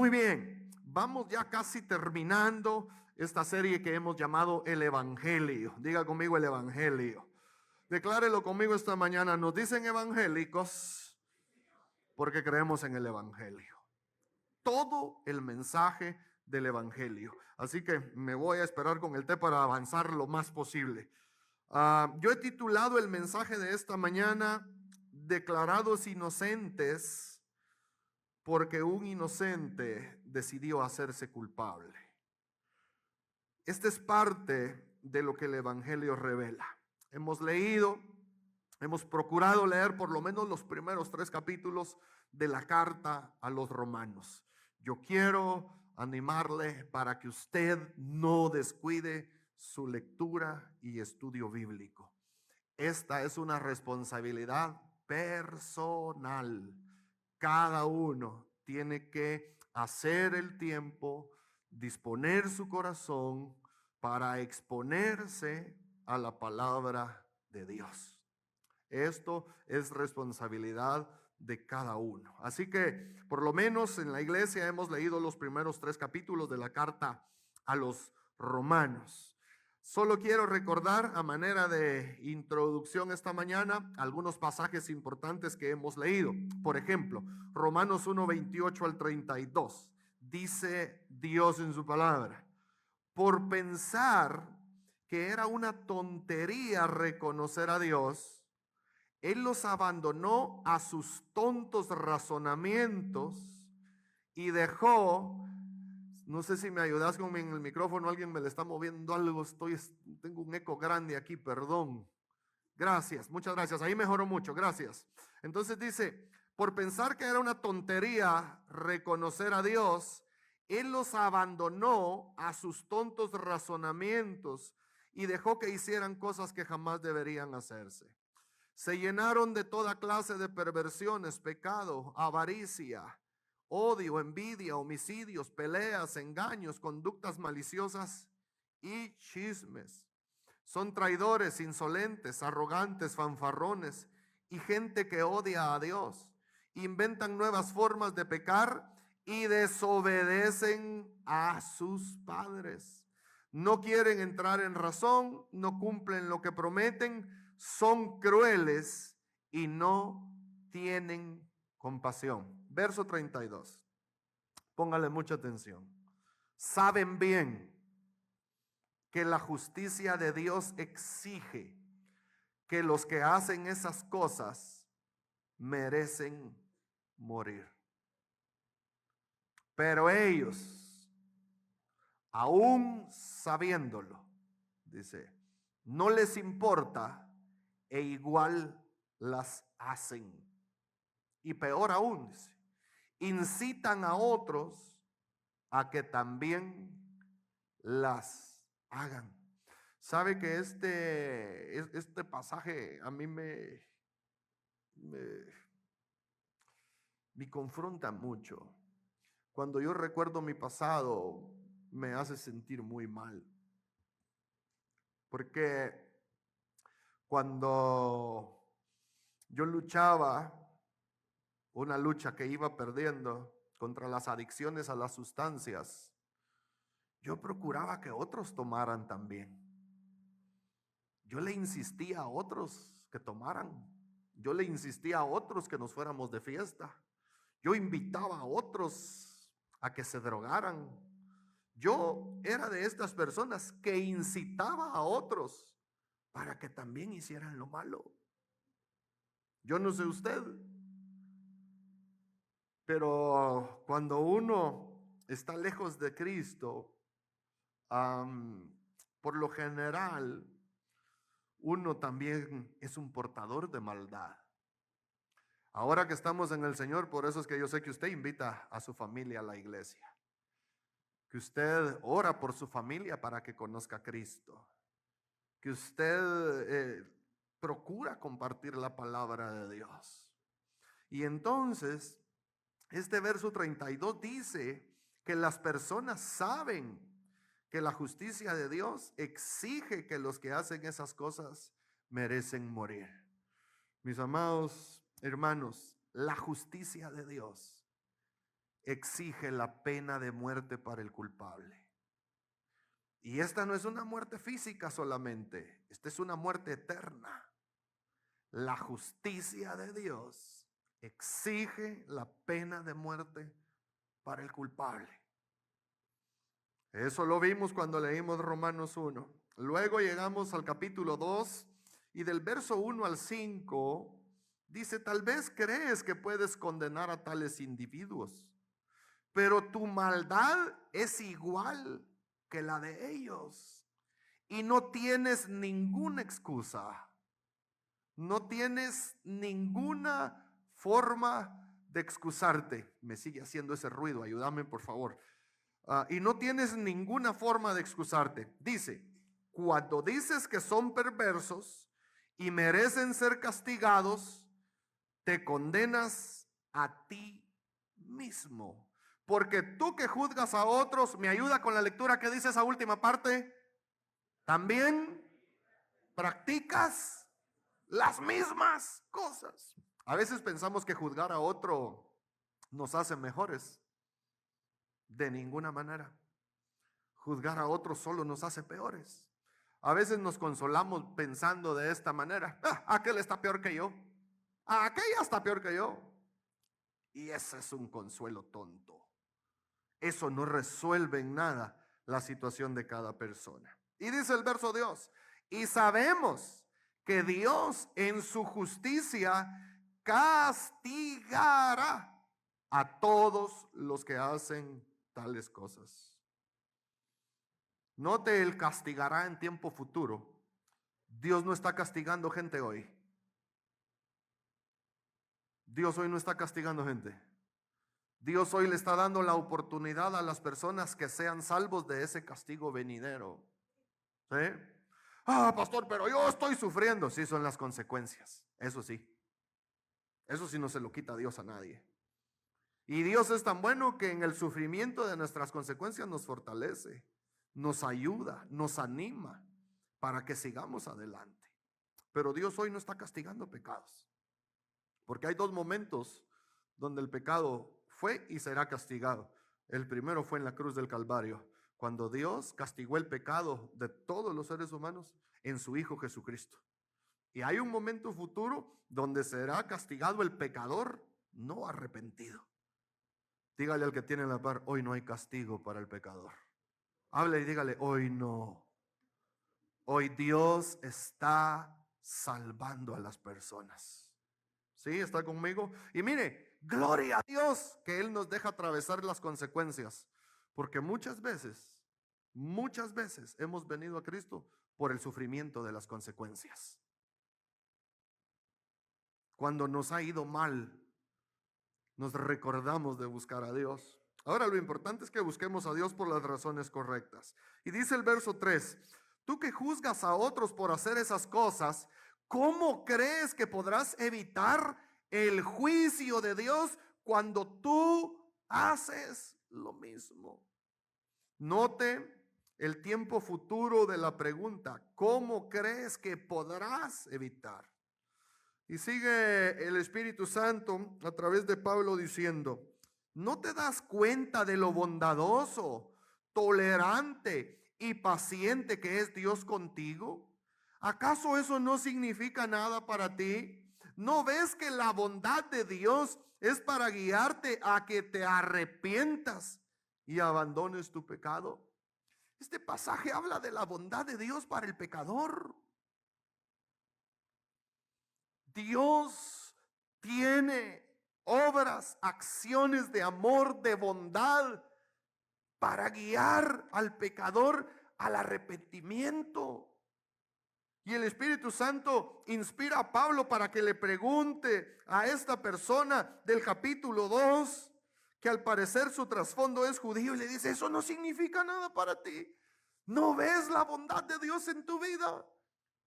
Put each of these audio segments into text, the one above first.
Muy bien, vamos ya casi terminando esta serie que hemos llamado el Evangelio. Diga conmigo el Evangelio. Declárelo conmigo esta mañana. Nos dicen evangélicos porque creemos en el Evangelio. Todo el mensaje del Evangelio. Así que me voy a esperar con el té para avanzar lo más posible. Yo he titulado el mensaje de esta mañana Declarados inocentes porque un inocente decidió hacerse culpable. Esta es parte de lo que el Evangelio revela. Hemos procurado leer por lo menos los primeros 3 capítulos de la carta a los romanos. Yo quiero animarle para que usted no descuide su lectura y estudio bíblico. Esta es una responsabilidad personal. Cada uno tiene que hacer el tiempo, disponer su corazón para exponerse a la palabra de Dios. Esto es responsabilidad de cada uno. Así que por lo menos en la iglesia hemos leído los primeros 3 capítulos de la carta a los romanos. Solo quiero recordar a manera de introducción esta mañana algunos pasajes importantes que hemos leído. Por ejemplo, Romanos 1, 28 al 32. Dice Dios en su palabra: por pensar que era una tontería reconocer a Dios, Él los abandonó a sus tontos razonamientos y dejó... No sé si me ayudas con el micrófono, alguien me le está moviendo algo, tengo un eco grande aquí, perdón. Gracias, muchas gracias, ahí mejoró mucho, gracias. Entonces dice, por pensar que era una tontería reconocer a Dios, Él los abandonó a sus tontos razonamientos y dejó que hicieran cosas que jamás deberían hacerse. Se llenaron de toda clase de perversiones, pecado, avaricia, odio, envidia, homicidios, peleas, engaños, conductas maliciosas y chismes. Son traidores, insolentes, arrogantes, fanfarrones y gente que odia a Dios. Inventan nuevas formas de pecar y desobedecen a sus padres. No quieren entrar en razón, no cumplen lo que prometen, son crueles y no tienen compasión. Verso 32. Póngale mucha atención. Saben bien que la justicia de Dios exige que los que hacen esas cosas merecen morir. Pero ellos, aún sabiéndolo, dice, no les importa e igual las hacen. Y peor aún, dice, incitan a otros a que también las hagan. Sabe que este pasaje a mí me confronta mucho. Cuando yo recuerdo mi pasado, me hace sentir muy mal. Porque cuando yo luchaba, una lucha que iba perdiendo contra las adicciones a las sustancias, yo procuraba que otros tomaran también. Yo le insistía a otros que tomaran. Yo le insistía a otros que nos fuéramos de fiesta. Yo invitaba a otros a que se drogaran. Yo era de estas personas que incitaba a otros para que también hicieran lo malo. Yo no sé usted, pero cuando uno está lejos de Cristo, por lo general, uno también es un portador de maldad. Ahora que estamos en el Señor, por eso es que yo sé que usted invita a su familia a la iglesia, que usted ora por su familia para que conozca a Cristo, que usted procura compartir la palabra de Dios. Y entonces, este verso 32 dice que las personas saben que la justicia de Dios exige que los que hacen esas cosas merecen morir. Mis amados hermanos, la justicia de Dios exige la pena de muerte para el culpable. Y esta no es una muerte física solamente, esta es una muerte eterna. La justicia de Dios exige la pena de muerte para el culpable. Eso lo vimos cuando leímos Romanos 1. Luego llegamos al capítulo 2 y del verso 1 al 5 dice: tal vez crees que puedes condenar a tales individuos, pero tu maldad es igual que la de ellos y no tienes ninguna excusa. No tienes ninguna forma de excusarte. Me sigue haciendo ese ruido, ayúdame por favor. Y no tienes ninguna forma de excusarte. Dice: cuando dices que son perversos y merecen ser castigados, te condenas a ti mismo. Porque tú que juzgas a otros, me ayuda con la lectura que dice esa última parte, también practicas las mismas cosas. A veces pensamos que juzgar a otro nos hace mejores. De ninguna manera. Juzgar a otro solo nos hace peores. A veces nos consolamos pensando de esta manera: aquel está peor que yo, aquella está peor que yo. Y ese es un consuelo tonto. Eso no resuelve en nada la situación de cada persona. Y dice el verso 2: y sabemos que Dios en su justicia castigará a todos los que hacen tales cosas. Note el castigará en tiempo futuro. Dios no está castigando gente hoy. Dios hoy no está castigando gente. Dios hoy le está dando la oportunidad a las personas que sean salvos de ese castigo venidero. ¿Sí? Pastor, pero yo estoy sufriendo. Sí, son las consecuencias. Eso sí. Eso sí no se lo quita Dios a nadie. Y Dios es tan bueno que en el sufrimiento de nuestras consecuencias nos fortalece, nos ayuda, nos anima para que sigamos adelante. Pero Dios hoy no está castigando pecados, porque hay dos momentos donde el pecado fue y será castigado. El primero fue en la cruz del Calvario, cuando Dios castigó el pecado de todos los seres humanos en su Hijo Jesucristo. Y hay un momento futuro donde será castigado el pecador no arrepentido. Dígale al que tiene en la par: hoy no hay castigo para el pecador. Hable y dígale: hoy no. Hoy Dios está salvando a las personas. ¿Sí? ¿Está conmigo? Y mire, gloria a Dios que Él nos deja atravesar las consecuencias. Porque muchas veces hemos venido a Cristo por el sufrimiento de las consecuencias. Cuando nos ha ido mal, nos recordamos de buscar a Dios. Ahora lo importante es que busquemos a Dios por las razones correctas. Y dice el verso 3: tú que juzgas a otros por hacer esas cosas, ¿cómo crees que podrás evitar el juicio de Dios cuando tú haces lo mismo? Note el tiempo futuro de la pregunta: ¿cómo crees que podrás evitar? Y sigue el Espíritu Santo a través de Pablo diciendo: ¿no te das cuenta de lo bondadoso, tolerante y paciente que es Dios contigo? ¿Acaso eso no significa nada para ti? ¿No ves que la bondad de Dios es para guiarte a que te arrepientas y abandones tu pecado? Este pasaje habla de la bondad de Dios para el pecador. Dios tiene obras, acciones de amor, de bondad para guiar al pecador al arrepentimiento. Y el Espíritu Santo inspira a Pablo para que le pregunte a esta persona del capítulo 2, que al parecer su trasfondo es judío, y le dice: eso no significa nada para ti. ¿No ves la bondad de Dios en tu vida?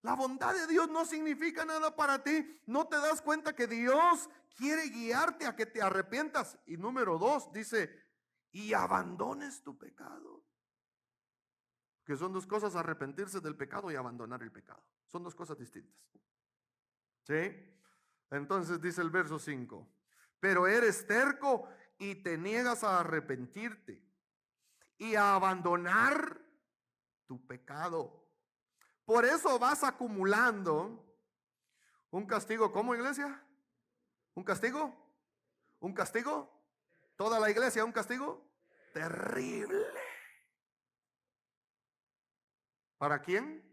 La bondad de Dios no significa nada para ti. ¿No te das cuenta que Dios quiere guiarte a que te arrepientas? Y número 2 dice: y abandones tu pecado. Que son dos cosas: arrepentirse del pecado y abandonar el pecado. Son dos cosas distintas. ¿Sí? Entonces dice el verso 5: pero eres terco y te niegas a arrepentirte y a abandonar tu pecado. Por eso vas acumulando un castigo. ¿Cómo, iglesia? ¿Un castigo? ¿Un castigo? ¿Toda la iglesia un castigo? Terrible. ¿Para quién?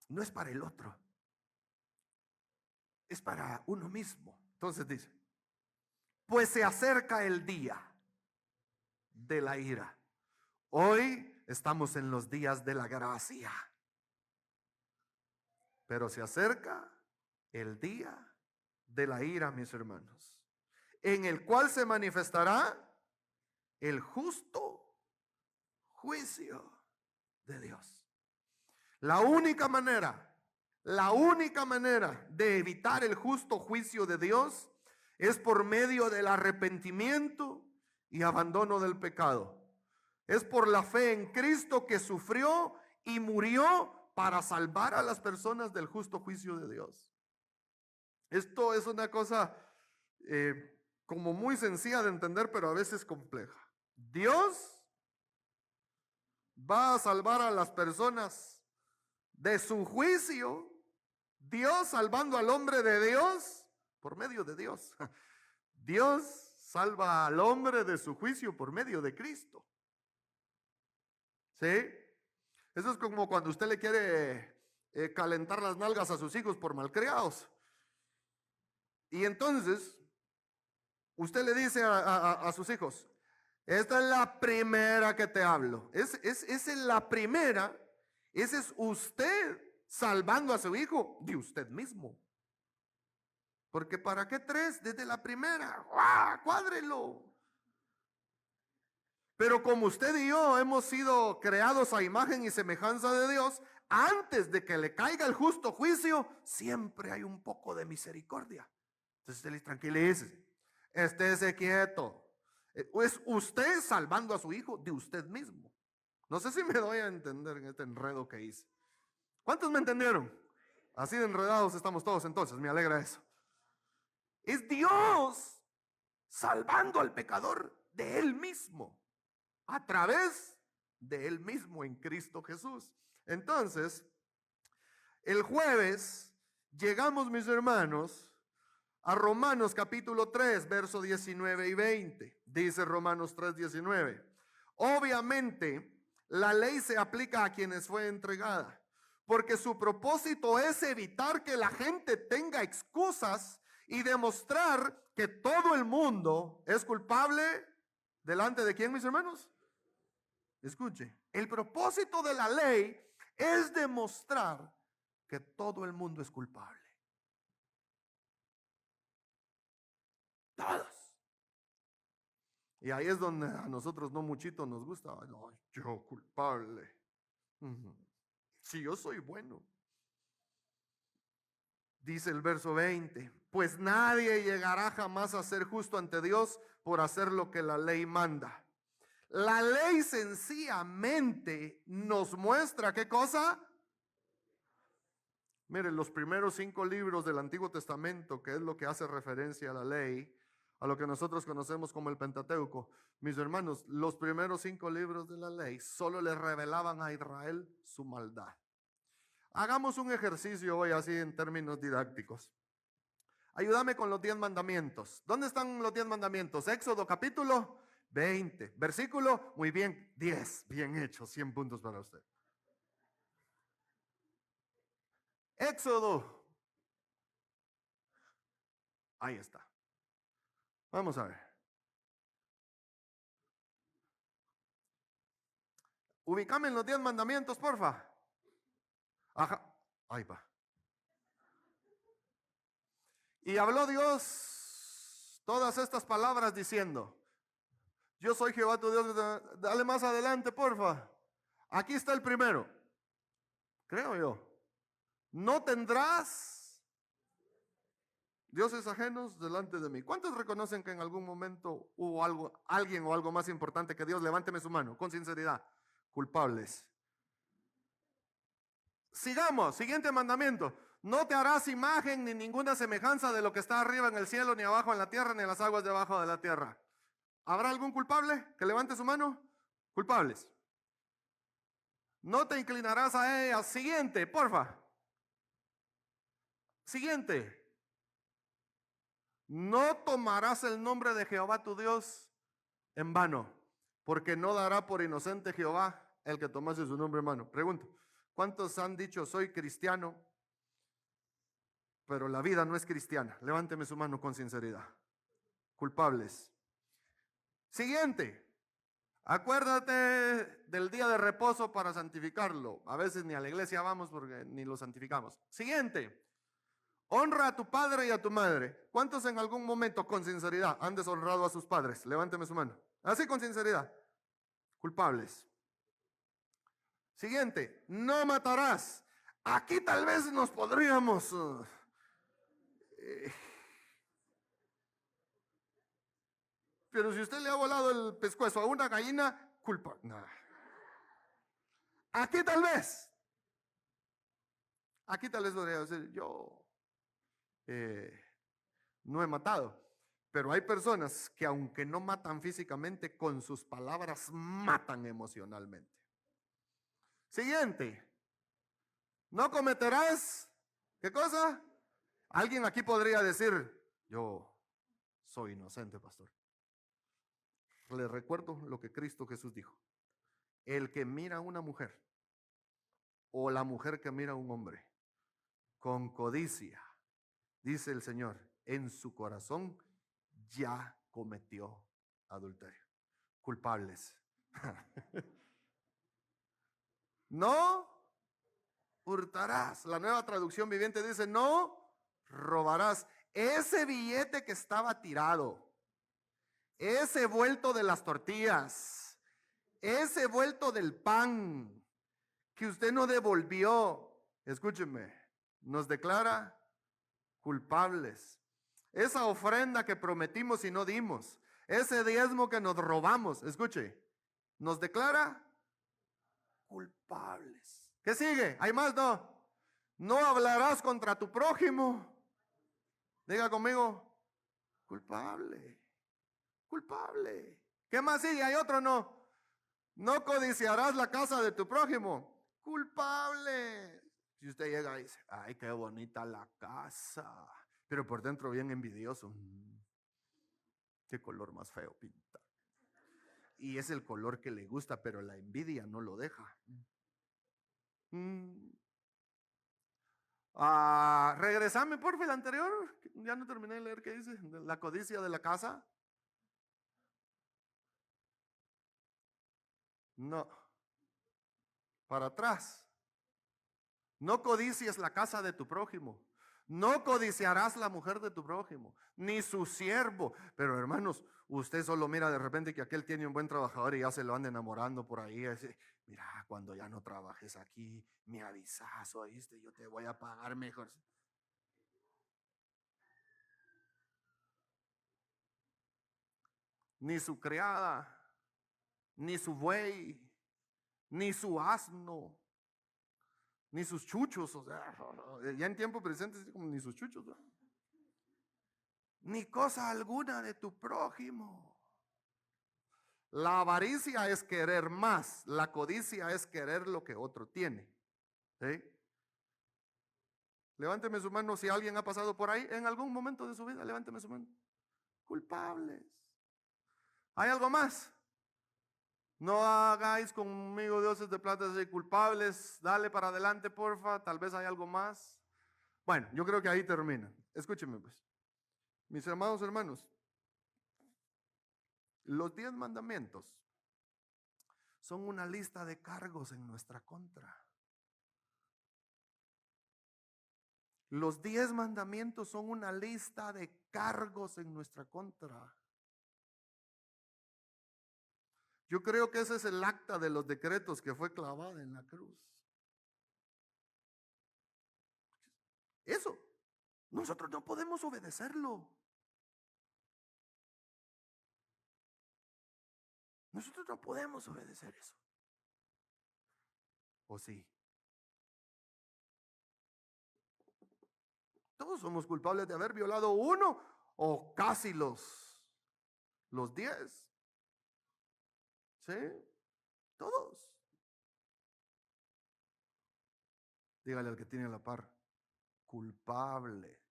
No es para el otro, es para uno mismo. Entonces dice, pues se acerca el día de la ira. Hoy estamos en los días de la gracia, pero se acerca el día de la ira, mis hermanos, en el cual se manifestará el justo juicio de Dios. La única manera de evitar el justo juicio de Dios es por medio del arrepentimiento y abandono del pecado. Es por la fe en Cristo, que sufrió y murió para salvar a las personas del justo juicio de Dios. Esto es una cosa como muy sencilla de entender, pero a veces compleja. Dios va a salvar a las personas de su juicio. Dios salvando al hombre de Dios por medio de Dios. Dios salva al hombre de su juicio por medio de Cristo. ¿Sí? Eso es como cuando usted le quiere calentar las nalgas a sus hijos por malcriados. Y entonces usted le dice a sus hijos, esta es la primera que te hablo. Esa es la primera. Ese es usted salvando a su hijo de usted mismo. Porque ¿para qué tres? Desde la primera. ¡Guau! Cuádrelo. Pero como usted y yo hemos sido creados a imagen y semejanza de Dios, antes de que le caiga el justo juicio, siempre hay un poco de misericordia. Entonces usted le dice, tranquilícese, estése quieto. Es usted salvando a su hijo de usted mismo. No sé si me doy a entender en este enredo que hice. ¿Cuántos me entendieron? Así de enredados estamos todos, entonces me alegra eso. Es Dios salvando al pecador de él mismo, a través de él mismo en Cristo Jesús. Entonces, el jueves llegamos, mis hermanos, a Romanos capítulo 3, verso 19 y 20. Dice Romanos 3, 19. Obviamente, la ley se aplica a quienes fue entregada, porque su propósito es evitar que la gente tenga excusas y demostrar que todo el mundo es culpable delante de ¿quién, mis hermanos? Escuche, el propósito de la ley es demostrar que todo el mundo es culpable. Todos. Y ahí es donde a nosotros no muchito nos gusta. No, yo culpable. Si yo soy bueno. Dice el verso 20, pues nadie llegará jamás a ser justo ante Dios por hacer lo que la ley manda. La ley sencillamente nos muestra ¿qué cosa? Miren, los primeros 5 libros del Antiguo Testamento, que es lo que hace referencia a la ley, a lo que nosotros conocemos como el Pentateuco. Mis hermanos, los primeros 5 libros de la ley solo le revelaban a Israel su maldad. Hagamos un ejercicio hoy así en términos didácticos. Ayúdame con los 10 mandamientos. ¿Dónde están los 10 mandamientos? Éxodo capítulo 20. Versículo, muy bien, 10. Bien hecho, 100 puntos para usted. Éxodo. Ahí está. Vamos a ver. Ubícame en los 10 mandamientos, porfa. Ajá. Ahí va. Y habló Dios todas estas palabras diciendo, yo soy Jehová tu Dios. Dale más adelante, porfa. Aquí está el primero. Creo yo. No tendrás dioses ajenos delante de mí. ¿Cuántos reconocen que en algún momento hubo alguien o algo más importante que Dios? Levánteme su mano, con sinceridad. Culpables. Sigamos, siguiente mandamiento. No te harás imagen ni ninguna semejanza de lo que está arriba en el cielo, ni abajo en la tierra, ni en las aguas debajo de la tierra. ¿Habrá algún culpable que levante su mano? Culpables. No te inclinarás a ella. Siguiente, porfa. Siguiente. No tomarás el nombre de Jehová tu Dios en vano, porque no dará por inocente Jehová el que tomase su nombre en vano. Pregunto, ¿cuántos han dicho soy cristiano, pero la vida no es cristiana? Levánteme su mano con sinceridad. Culpables. Siguiente. Acuérdate del día de reposo para santificarlo. A veces ni a la iglesia vamos porque ni lo santificamos. Siguiente. Honra a tu padre y a tu madre. ¿Cuántos en algún momento con sinceridad han deshonrado a sus padres? Levánteme su mano. Así con sinceridad. Culpables. Siguiente. No matarás. Aquí tal vez nos podríamos... pero si usted le ha volado el pescuezo a una gallina, culpa. No. Aquí tal vez podría decir, yo no he matado. Pero hay personas que aunque no matan físicamente, con sus palabras matan emocionalmente. Siguiente. No cometerás, ¿qué cosa? Alguien aquí podría decir, yo soy inocente, pastor. Le recuerdo lo que Cristo Jesús dijo. El que mira a una mujer o la mujer que mira a un hombre con codicia, dice el Señor, en su corazón ya cometió adulterio. Culpables. No hurtarás. La Nueva Traducción Viviente dice, no robarás. Ese billete que estaba tirado, ese vuelto de las tortillas, ese vuelto del pan que usted no devolvió, escúcheme, nos declara culpables. Esa ofrenda que prometimos y no dimos, ese diezmo que nos robamos, escuche, nos declara culpables. ¿Qué sigue? ¿Hay más? No. No hablarás contra tu prójimo. Diga conmigo, culpable, culpable. ¿Qué más sigue? ¿Hay otro? No. No codiciarás la casa de tu prójimo. Culpable. Si usted llega y dice, ay, qué bonita la casa, pero por dentro bien envidioso. Qué color más feo pinta. Y es el color que le gusta, pero la envidia no lo deja. Regresame, por el anterior. Ya no terminé de leer qué dice. La codicia de la casa. No. Para atrás. No codicies la casa de tu prójimo. No codiciarás la mujer de tu prójimo, ni su siervo. Pero hermanos, usted solo mira de repente que aquel tiene un buen trabajador y ya se lo anda enamorando por ahí. Mira, cuando ya no trabajes aquí, me avisas, oíste, yo te voy a pagar mejor. Ni su criada, ni su buey, ni su asno, ni sus chuchos, o sea, ya en tiempo presente es como ni sus chuchos, ¿no? Ni cosa alguna de tu prójimo. La avaricia es querer más, la codicia es querer lo que otro tiene. ¿Sí? Levánteme su mano si alguien ha pasado por ahí en algún momento de su vida, levánteme su mano. Culpables. ¿Hay algo más? No hagáis conmigo dioses de plata y culpables. Dale para adelante, porfa. Tal vez hay algo más. Bueno, yo creo que ahí termina. Escúcheme pues. Mis amados hermanos, los 10 mandamientos son una lista de cargos en nuestra contra. Los 10 mandamientos son una lista de cargos en nuestra contra. Yo creo que ese es el acta de los decretos que fue clavada en la cruz. Eso, nosotros no podemos obedecerlo. Nosotros no podemos obedecer eso. ¿O sí? Todos somos culpables de haber violado uno o casi los 10. ¿Sí? Todos. Dígale al que tiene a la par, culpable.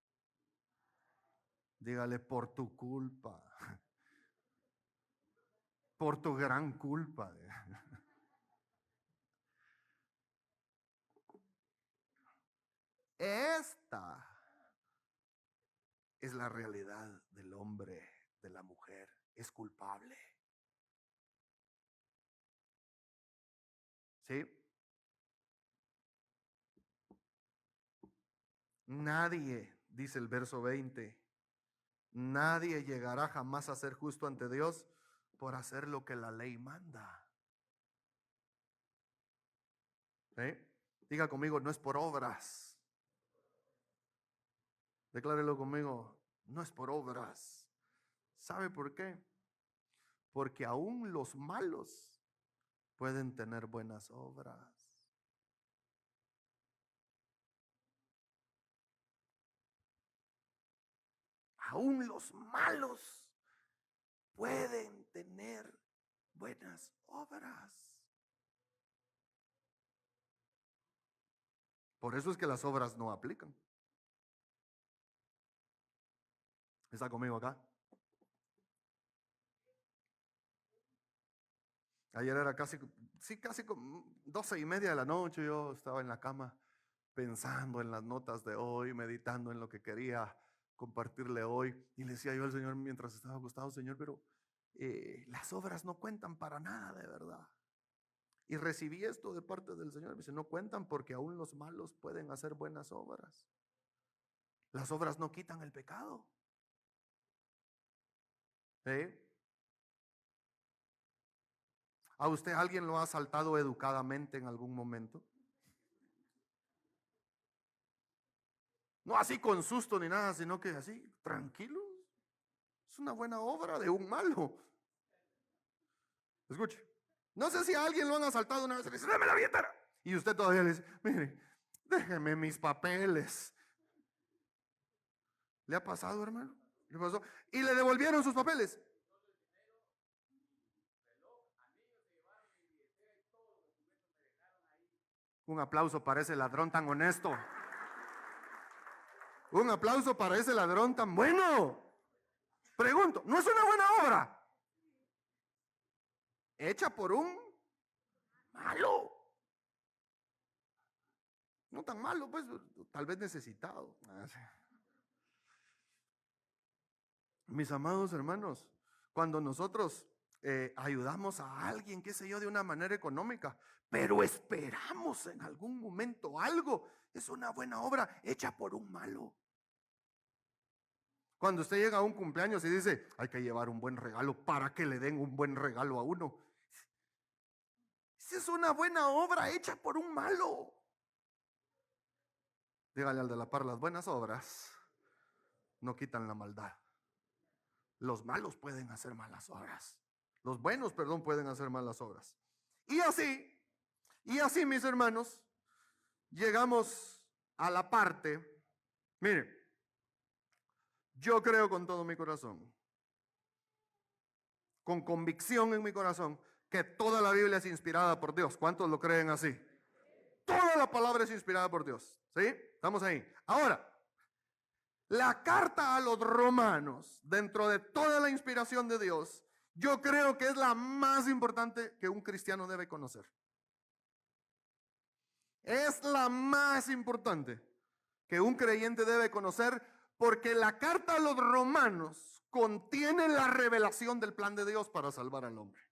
Dígale, por tu culpa. Por tu gran culpa. Esta es la realidad del hombre, de la mujer. Es culpable. ¿Sí? Nadie, dice el verso 20, nadie llegará jamás a ser justo ante Dios por hacer lo que la ley manda. ¿Sí? Diga conmigo, no es por obras. Declárelo conmigo, no es por obras. ¿Sabe por qué? Porque aún los malos pueden tener buenas obras. Aún los malos pueden tener buenas obras. Por eso es que las obras no aplican. ¿Está conmigo acá? Ayer era casi como 12:30 de la noche. Yo estaba en la cama pensando en las notas de hoy, meditando en lo que quería compartirle hoy. Y le decía yo al Señor mientras estaba acostado, Señor, pero las obras no cuentan para nada, de verdad. Y recibí esto de parte del Señor. Me dice, no cuentan porque aún los malos pueden hacer buenas obras. Las obras no quitan el pecado. ¿Sí? ¿A usted alguien lo ha asaltado educadamente en algún momento? No así con susto ni nada, sino que así, tranquilo. Es una buena obra de un malo. Escuche. No sé si a alguien lo han asaltado una vez y le dice, dame la billetera. Y usted todavía le dice, mire, déjeme mis papeles. ¿Le ha pasado, hermano? ¿Le pasó? Y le devolvieron sus papeles. Un aplauso para ese ladrón tan honesto. Un aplauso para ese ladrón tan bueno. Pregunto, ¿no es una buena obra? Hecha por un malo. No tan malo, pues, tal vez necesitado. Mis amados hermanos, cuando nosotros ayudamos a alguien, qué sé yo, de una manera económica, pero esperamos en algún momento algo, es una buena obra hecha por un malo. Cuando usted llega a un cumpleaños y dice, hay que llevar un buen regalo para que le den un buen regalo a uno. Esa es una buena obra hecha por un malo. Dígale al de la par, las buenas obras no quitan la maldad. Los malos pueden hacer malas obras. Los buenos, perdón, pueden hacer malas obras. Y así, mis hermanos, llegamos a la parte, mire, yo creo con todo mi corazón, con convicción en mi corazón, que toda la Biblia es inspirada por Dios. ¿Cuántos lo creen así? Toda la palabra es inspirada por Dios. ¿Sí? Estamos ahí. Ahora, la carta a los romanos, dentro de toda la inspiración de Dios, yo creo que es la más importante que un cristiano debe conocer. Es la más importante que un creyente debe conocer, porque la carta a los romanos contiene la revelación del plan de Dios para salvar al hombre.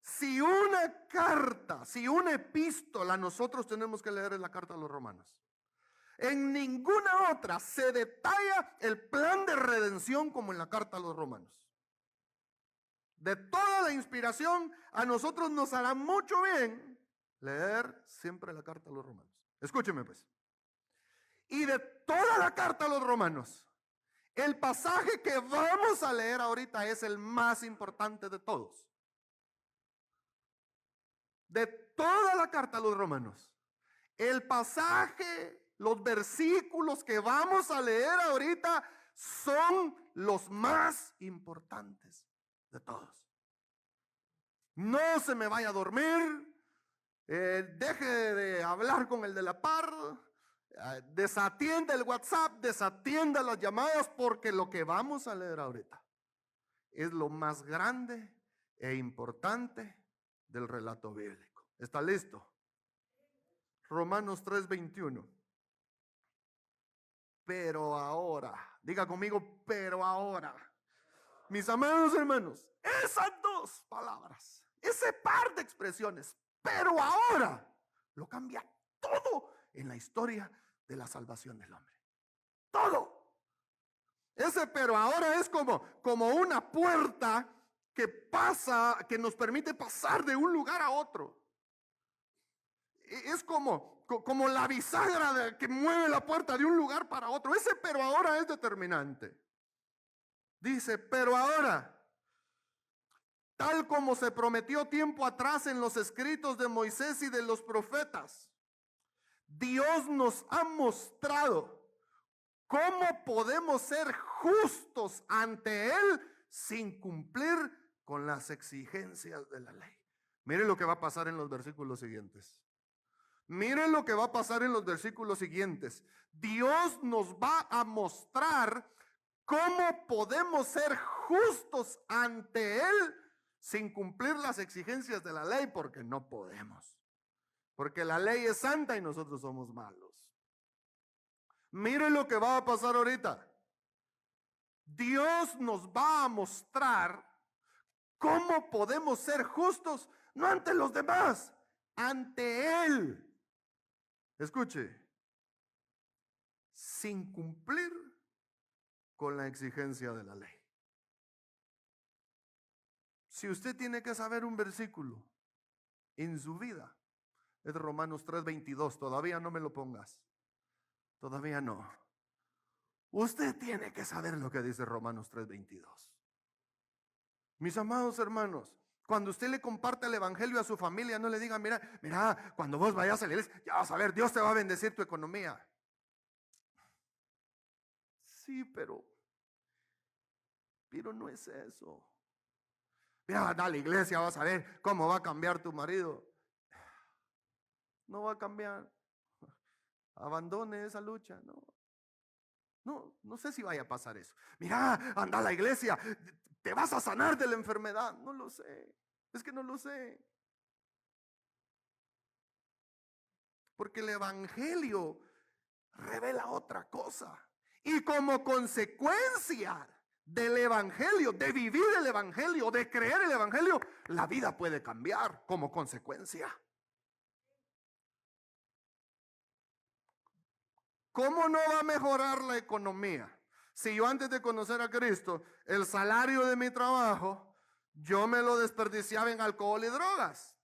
Si una carta, si una epístola nosotros tenemos que leer, es la carta a los romanos. En ninguna otra se detalla el plan de redención como en la carta a los romanos. De toda la inspiración, a nosotros nos hará mucho bien leer siempre la carta a los romanos. Escúcheme pues. Y de toda la carta a los romanos, el pasaje que vamos a leer ahorita es el más importante de todos. De toda la carta a los romanos, el pasaje, Los versículos que vamos a leer ahorita son los más importantes de todos. No se me vaya a dormir, deje de hablar con el de la par, desatienda el WhatsApp, desatienda las llamadas, porque lo que vamos a leer ahorita es lo más grande e importante del relato bíblico. ¿Está listo? Romanos 3:21. Pero ahora, diga conmigo, pero ahora. Mis amados hermanos, esas dos palabras, ese par de expresiones, pero ahora, lo cambia todo en la historia de la salvación del hombre. Todo. Ese pero ahora es como una puerta que pasa, que nos permite pasar de un lugar a otro. Es como la bisagra que mueve la puerta de un lugar para otro. Ese pero ahora es determinante. Dice, pero ahora, tal como se prometió tiempo atrás en los escritos de Moisés y de los profetas, Dios nos ha mostrado cómo podemos ser justos ante Él sin cumplir con las exigencias de la ley. Miren lo que va a pasar en los versículos siguientes. Miren lo que va a pasar en los versículos siguientes. Dios nos va a mostrar cómo podemos ser justos ante Él sin cumplir las exigencias de la ley, porque no podemos. Porque la ley es santa y nosotros somos malos. Miren lo que va a pasar ahorita. Dios nos va a mostrar cómo podemos ser justos, no ante los demás, ante Él. Escuche, sin cumplir con la exigencia de la ley. Si usted tiene que saber un versículo en su vida, es Romanos 3:22. Todavía no me lo pongas. Todavía no. Usted tiene que saber lo que dice Romanos 3:22. Mis amados hermanos, cuando usted le comparte el evangelio a su familia, no le diga, mira, cuando vos vayas a la iglesia, ya vas a ver, Dios te va a bendecir tu economía. Sí, pero no es eso. Mira, anda a la iglesia, vas a ver cómo va a cambiar tu marido. No va a cambiar. Abandone esa lucha, no sé si vaya a pasar eso. Mira, anda a la iglesia, te vas a sanar de la enfermedad. No lo sé, es que no lo sé. Porque el evangelio revela otra cosa. Y como consecuencia del evangelio, de vivir el evangelio, de creer el evangelio, la vida puede cambiar como consecuencia. ¿Cómo no va a mejorar la economía? Si yo antes de conocer a Cristo, el salario de mi trabajo, yo me lo desperdiciaba en alcohol y drogas.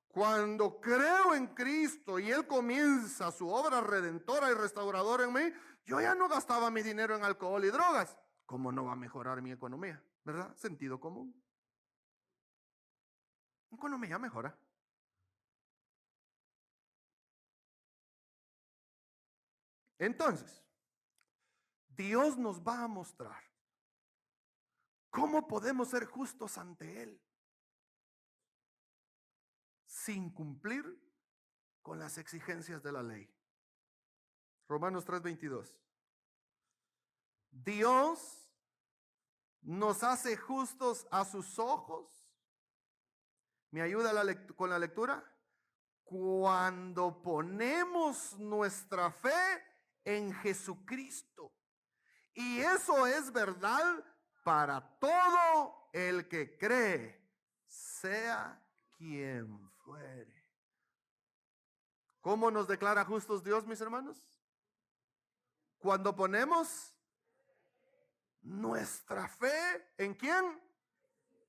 Cuando creo en Cristo y Él comienza su obra redentora y restauradora en mí, yo ya no gastaba mi dinero en alcohol y drogas. ¿Cómo no va a mejorar mi economía? ¿Verdad? Sentido común. Economía mejora. Entonces, Dios nos va a mostrar cómo podemos ser justos ante Él sin cumplir con las exigencias de la ley. Romanos 3:22. Dios nos hace justos a sus ojos. ¿Me ayuda con la lectura? Cuando ponemos nuestra fe en Jesucristo. Y eso es verdad para todo el que cree, sea quien fuere. ¿Cómo nos declara justos Dios, mis hermanos? Cuando ponemos nuestra fe, ¿en quién?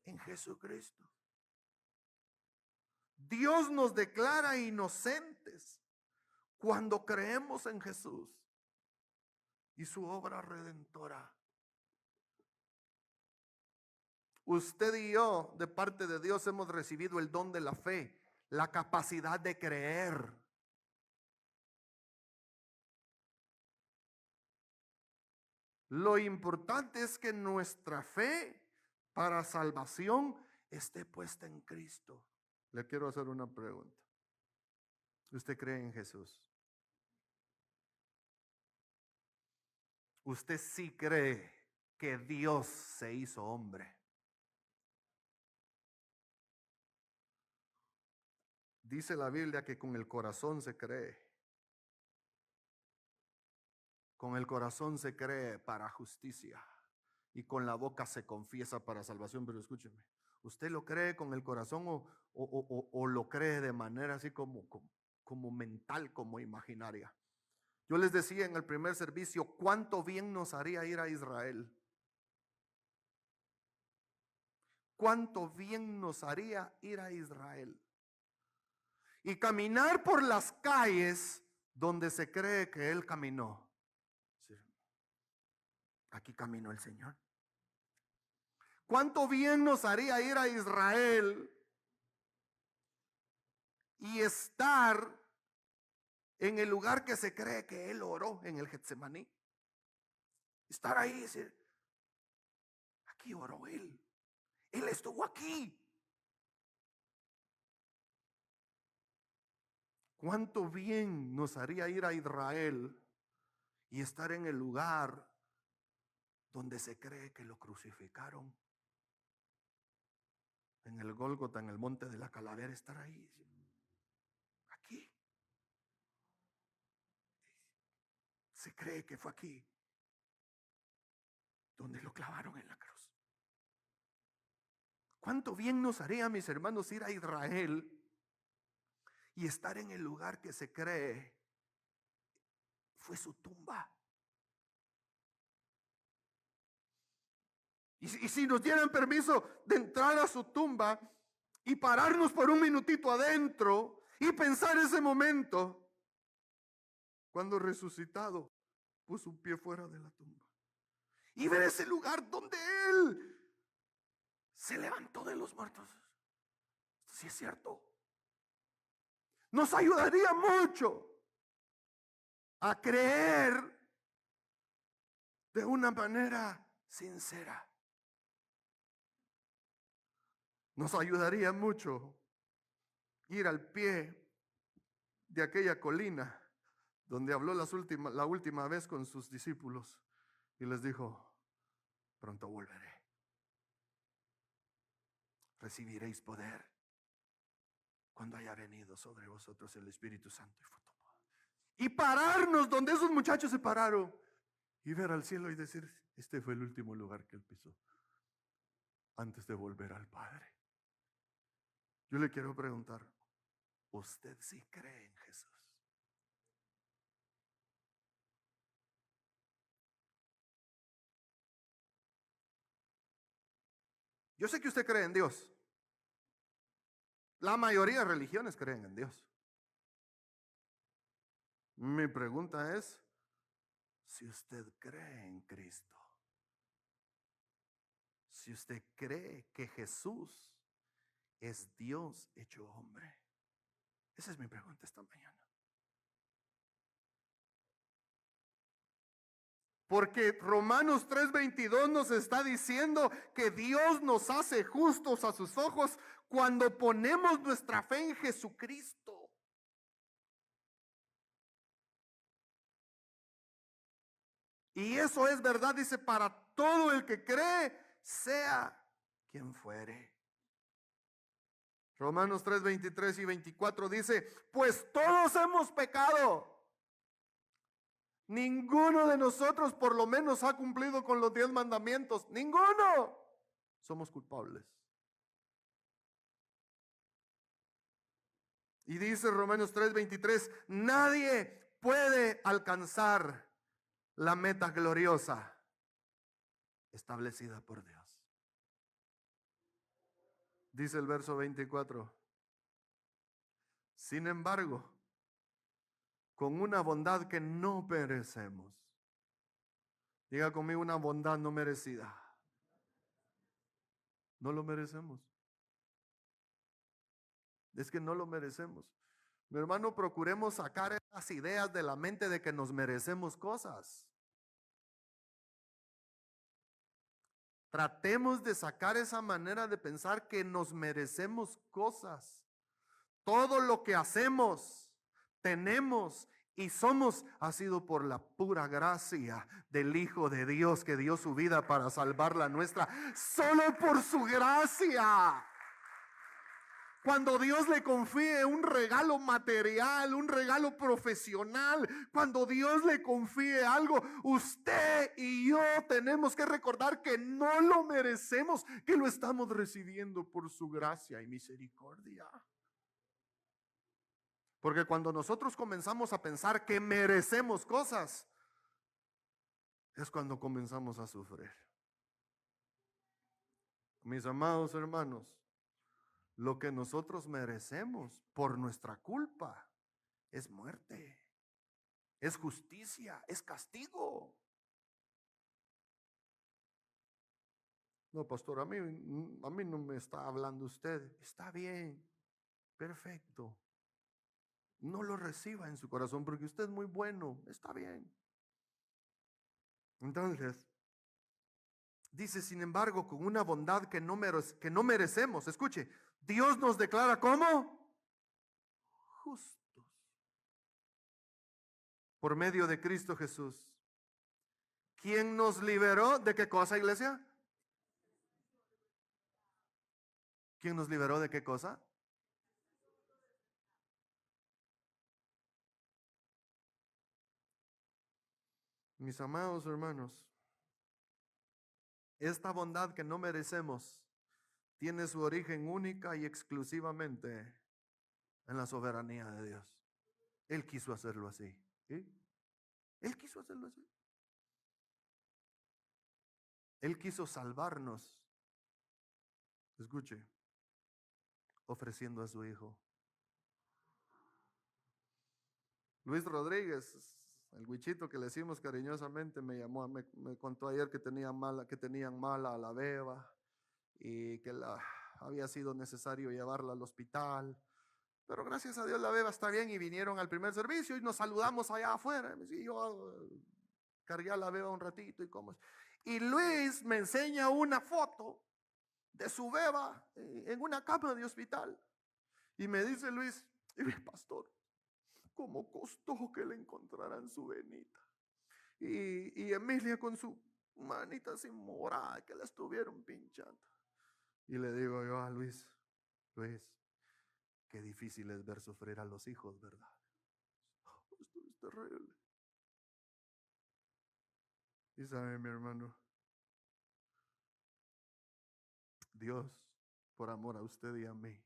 En Jesucristo. Dios nos declara inocentes cuando creemos en Jesús y su obra redentora. Usted y yo, de parte de Dios, hemos recibido el don de la fe, la capacidad de creer. Lo importante es que nuestra fe para salvación esté puesta en Cristo. Le quiero hacer una pregunta. ¿Usted cree en Jesús? ¿Usted sí cree que Dios se hizo hombre? Dice la Biblia que con el corazón se cree. Con el corazón se cree para justicia y con la boca se confiesa para salvación. Pero escúcheme, ¿usted lo cree con el corazón o lo cree de manera así como mental, como imaginaria? Yo les decía en el primer servicio, ¿cuánto bien nos haría ir a Israel? ¿Cuánto bien nos haría ir a Israel? Y caminar por las calles donde se cree que Él caminó. Aquí caminó el Señor. ¿Cuánto bien nos haría ir a Israel y estar en el lugar que se cree que Él oró, en el Getsemaní? Estar ahí y decir, aquí oró Él. Él estuvo aquí. ¿Cuánto bien nos haría ir a Israel y estar en el lugar donde se cree que lo crucificaron? En el Gólgota, en el monte de la calavera, estar ahí. Aquí. Se cree que fue aquí donde lo clavaron en la cruz. ¿Cuánto bien nos haría, mis hermanos, ir a Israel y estar en el lugar que se cree fue su tumba? Y si nos dieran permiso de entrar a su tumba y pararnos por un minutito adentro y pensar ese momento, cuando resucitado puso un pie fuera de la tumba, y ver ese lugar donde Él se levantó de los muertos. Si es cierto, nos ayudaría mucho a creer de una manera sincera. Nos ayudaría mucho ir al pie de aquella colina donde habló la última vez con sus discípulos y les dijo, pronto volveré. Recibiréis poder cuando haya venido sobre vosotros el Espíritu Santo. Y pararnos donde esos muchachos se pararon y ver al cielo y decir, este fue el último lugar que Él pisó antes de volver al Padre. Yo le quiero preguntar, ¿usted sí cree en Jesús? Yo sé que usted cree en Dios. La mayoría de religiones creen en Dios. Mi pregunta es, si usted cree en Cristo, si usted cree que Jesús es Dios hecho hombre. Esa es mi pregunta esta mañana. Porque Romanos 3:22 nos está diciendo que Dios nos hace justos a sus ojos cuando ponemos nuestra fe en Jesucristo. Y eso es verdad, dice, para todo el que cree, sea quien fuere. Romanos 3:23 y 24 dice, pues todos hemos pecado. Ninguno de nosotros por lo menos ha cumplido con los 10 mandamientos. Ninguno. Somos culpables. Y dice Romanos 3:23, nadie puede alcanzar la meta gloriosa establecida por Dios. Dice el verso 24, sin embargo, con una bondad que no merecemos. Diga conmigo, una bondad no merecida. No lo merecemos. Es que no lo merecemos. Mi hermano, procuremos sacar esas ideas de la mente de que nos merecemos cosas. Tratemos de sacar esa manera de pensar que nos merecemos cosas. Todo lo que hacemos, tenemos y somos ha sido por la pura gracia del Hijo de Dios que dio su vida para salvar la nuestra. Solo por su gracia. Cuando Dios le confíe un regalo material, un regalo profesional, cuando Dios le confíe algo, usted y yo tenemos que recordar que no lo merecemos, que lo estamos recibiendo por su gracia y misericordia. Porque cuando nosotros comenzamos a pensar que merecemos cosas, es cuando comenzamos a sufrir. Mis amados hermanos, lo que nosotros merecemos por nuestra culpa es muerte, es justicia, es castigo. No, pastor, a mí no me está hablando usted. Está bien, perfecto. No lo reciba en su corazón porque usted es muy bueno, está bien. Entonces, dice, sin embargo, con una bondad que no merecemos. Escuche, Dios nos declara como justos por medio de Cristo Jesús. ¿Quién nos liberó de qué cosa, iglesia? ¿Quién nos liberó de qué cosa? Mis amados hermanos, esta bondad que no merecemos tiene su origen única y exclusivamente en la soberanía de Dios. Él quiso hacerlo así. ¿Sí? Él quiso hacerlo así. Él quiso salvarnos. Escuche, ofreciendo a su hijo. Luis Rodríguez, el huichito que le decimos cariñosamente, me llamó, me contó ayer que tenían mala a la beba y que había sido necesario llevarla al hospital. Pero gracias a Dios la beba está bien y vinieron al primer servicio y nos saludamos allá afuera. Y yo cargué a la beba un ratito y Luis me enseña una foto de su beba en una cama de hospital. Y me dice Luis, pastor, ¿cómo costó que le encontraran su venita? Y Emilia con su manita así morada que la estuvieron pinchando. Y le digo yo a Luis, qué difícil es ver sufrir a los hijos, ¿verdad? Esto es terrible. Y sabe, mi hermano, Dios, por amor a usted y a mí,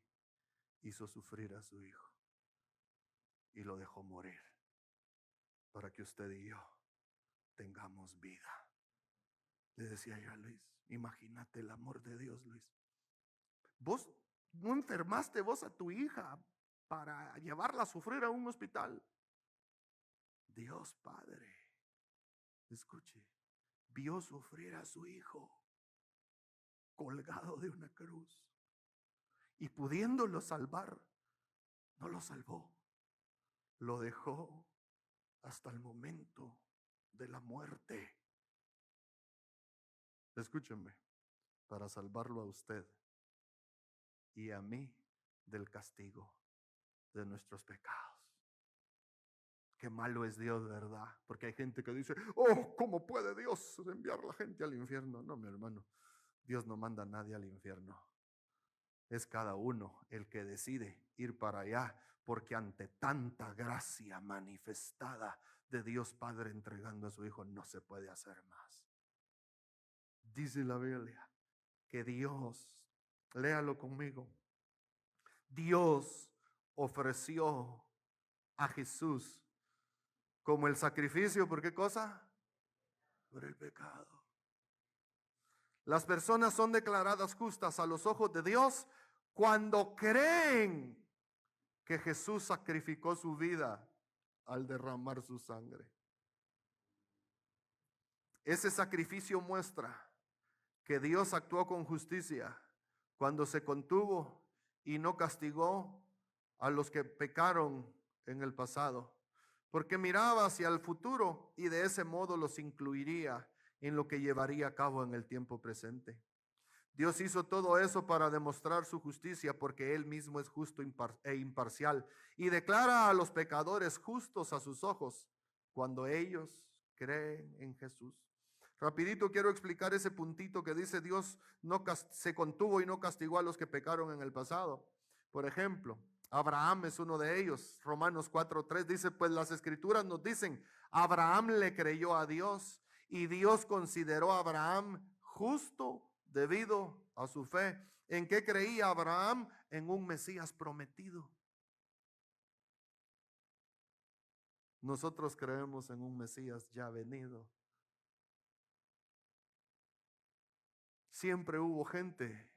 hizo sufrir a su hijo y lo dejó morir para que usted y yo tengamos vida. Le decía yo a Luis, imagínate el amor de Dios, Luis. Vos no enfermaste vos a tu hija para llevarla a sufrir a un hospital. Dios Padre, escuche, vio sufrir a su hijo colgado de una cruz y pudiéndolo salvar, no lo salvó, lo dejó hasta el momento de la muerte. Escúcheme, para salvarlo a usted y a mí del castigo de nuestros pecados. Qué malo es Dios, ¿verdad? Porque hay gente que dice, oh, ¿cómo puede Dios enviar a la gente al infierno? No, mi hermano, Dios no manda a nadie al infierno. Es cada uno el que decide ir para allá, porque ante tanta gracia manifestada de Dios Padre entregando a su Hijo, no se puede hacer más. Dice la Biblia que Dios, léalo conmigo, Dios ofreció a Jesús como el sacrificio, ¿por qué cosa? Por el pecado. Las personas son declaradas justas a los ojos de Dios cuando creen que Jesús sacrificó su vida al derramar su sangre. Ese sacrificio muestra que Dios actuó con justicia cuando se contuvo y no castigó a los que pecaron en el pasado, porque miraba hacia el futuro y de ese modo los incluiría en lo que llevaría a cabo en el tiempo presente. Dios hizo todo eso para demostrar su justicia, porque Él mismo es justo e imparcial, y declara a los pecadores justos a sus ojos cuando ellos creen en Jesús. Rapidito quiero explicar ese puntito que dice Dios no se contuvo y no castigó a los que pecaron en el pasado. Por ejemplo, Abraham es uno de ellos. Romanos 4:3 dice, pues las escrituras nos dicen, Abraham le creyó a Dios y Dios consideró a Abraham justo debido a su fe. ¿En qué creía Abraham? En un Mesías prometido. Nosotros creemos en un Mesías ya venido. Siempre hubo gente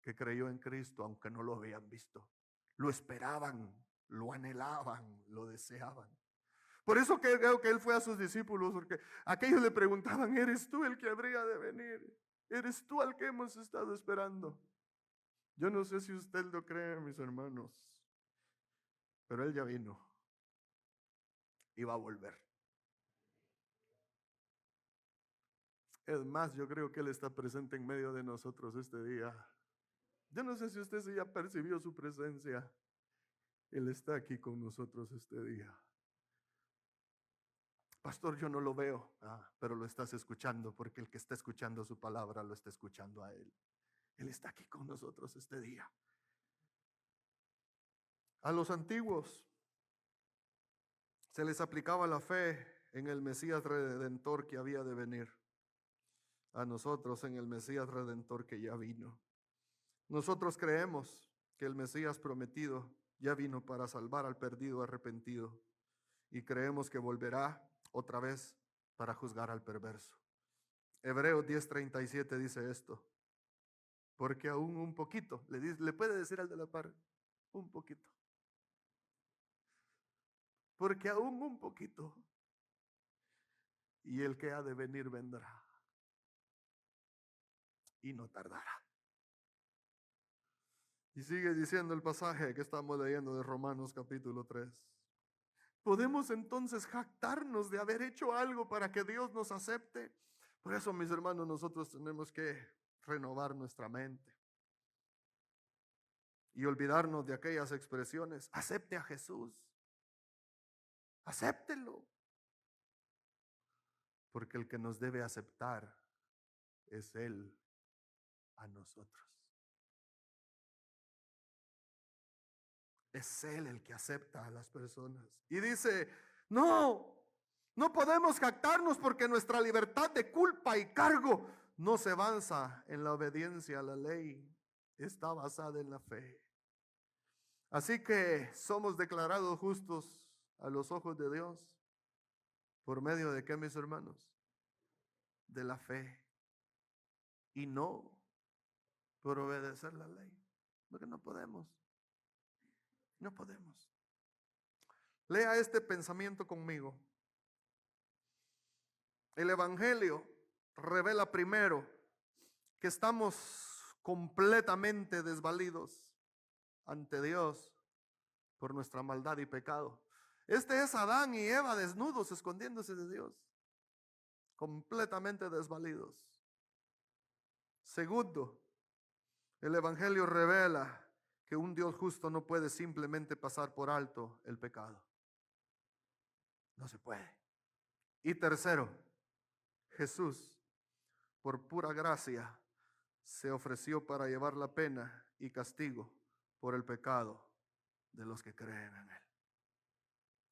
que creyó en Cristo aunque no lo habían visto. Lo esperaban, lo anhelaban, lo deseaban. Por eso creo que Él fue a sus discípulos, porque aquellos le preguntaban, ¿eres tú el que habría de venir? ¿Eres tú al que hemos estado esperando? Yo no sé si usted lo cree, mis hermanos, pero Él ya vino y va a volver. Es más, yo creo que Él está presente en medio de nosotros este día. Yo no sé si usted se ya percibió su presencia. Él está aquí con nosotros este día. Pastor, yo no lo veo, pero lo estás escuchando, porque el que está escuchando su palabra lo está escuchando a Él. Él está aquí con nosotros este día. A los antiguos se les aplicaba la fe en el Mesías Redentor que había de venir. A nosotros en el Mesías Redentor que ya vino. Nosotros creemos que el Mesías prometido ya vino para salvar al perdido arrepentido, y creemos que volverá otra vez para juzgar al perverso. Hebreos 10:37 dice esto, porque aún un poquito, le puede decir al de la par, un poquito, porque aún un poquito, y el que ha de venir vendrá, y no tardará. Y sigue diciendo el pasaje que estamos leyendo de Romanos capítulo 3. ¿Podemos entonces jactarnos de haber hecho algo para que Dios nos acepte? Por eso, mis hermanos, nosotros tenemos que renovar nuestra mente y olvidarnos de aquellas expresiones. Acepte a Jesús. Acéptelo. Porque el que nos debe aceptar es Él a nosotros. Es Él el que acepta a las personas. Y dice, no podemos jactarnos porque nuestra libertad de culpa y cargo no se avanza en la obediencia a la ley. Está basada en la fe. Así que somos declarados justos a los ojos de Dios. ¿Por medio de qué, mis hermanos? De la fe. Y no por obedecer la ley. Porque no podemos. No podemos. Lea este pensamiento conmigo. El Evangelio revela primero que estamos completamente desvalidos ante Dios por nuestra maldad y pecado. Este es Adán y Eva desnudos, escondiéndose de Dios, completamente desvalidos. Segundo, el Evangelio revela que un Dios justo no puede simplemente pasar por alto el pecado. No se puede. Y tercero, Jesús, por pura gracia, se ofreció para llevar la pena y castigo por el pecado de los que creen en Él.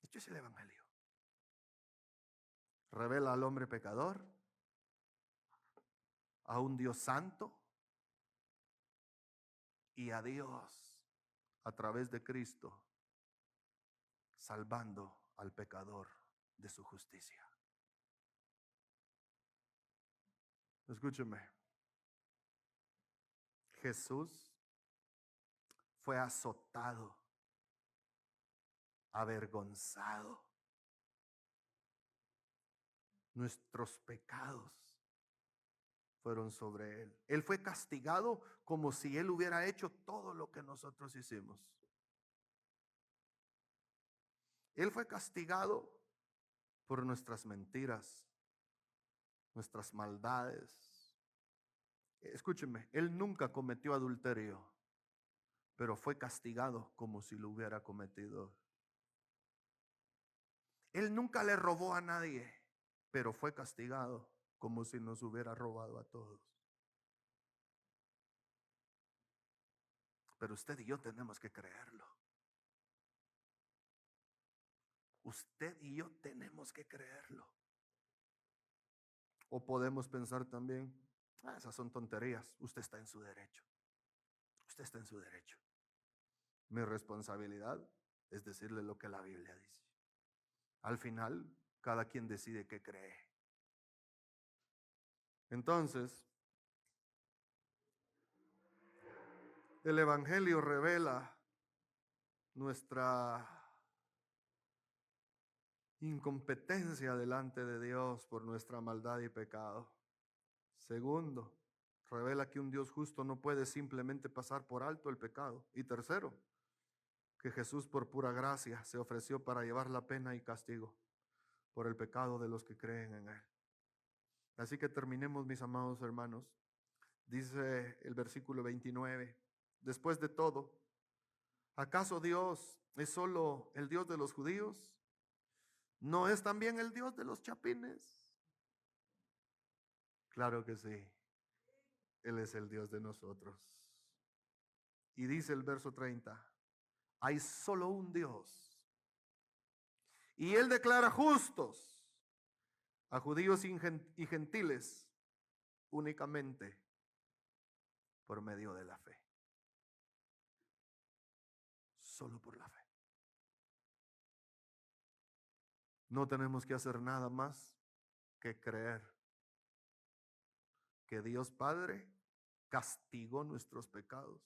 Esto es el Evangelio. Revela al hombre pecador, a un Dios santo y a Dios a través de Cristo, salvando al pecador de su justicia. Escúcheme. Jesús fue azotado, avergonzado. Nuestros pecados fueron sobre Él. Él fue castigado como si Él hubiera hecho todo lo que nosotros hicimos. Él fue castigado por nuestras mentiras, nuestras maldades. Escúchenme, Él nunca cometió adulterio, pero fue castigado como si lo hubiera cometido. Él nunca le robó a nadie, pero fue castigado como si nos hubiera robado a todos. Pero usted y yo tenemos que creerlo. Usted y yo tenemos que creerlo. O podemos pensar también, esas son tonterías. Usted está en su derecho. Usted está en su derecho. Mi responsabilidad es decirle lo que la Biblia dice. Al final, cada quien decide qué cree. Entonces, el Evangelio revela nuestra incompetencia delante de Dios por nuestra maldad y pecado. Segundo, revela que un Dios justo no puede simplemente pasar por alto el pecado. Y tercero, que Jesús por pura gracia se ofreció para llevar la pena y castigo por el pecado de los que creen en Él. Así que terminemos, mis amados hermanos. Dice el versículo 29, después de todo, ¿acaso Dios es solo el Dios de los judíos? ¿No es también el Dios de los chapines? Claro que sí. Él es el Dios de nosotros. Y dice el verso 30, hay solo un Dios. Y Él declara justos a judíos y gentiles únicamente por medio de la fe. Solo por la fe. No tenemos que hacer nada más que creer que Dios Padre castigó nuestros pecados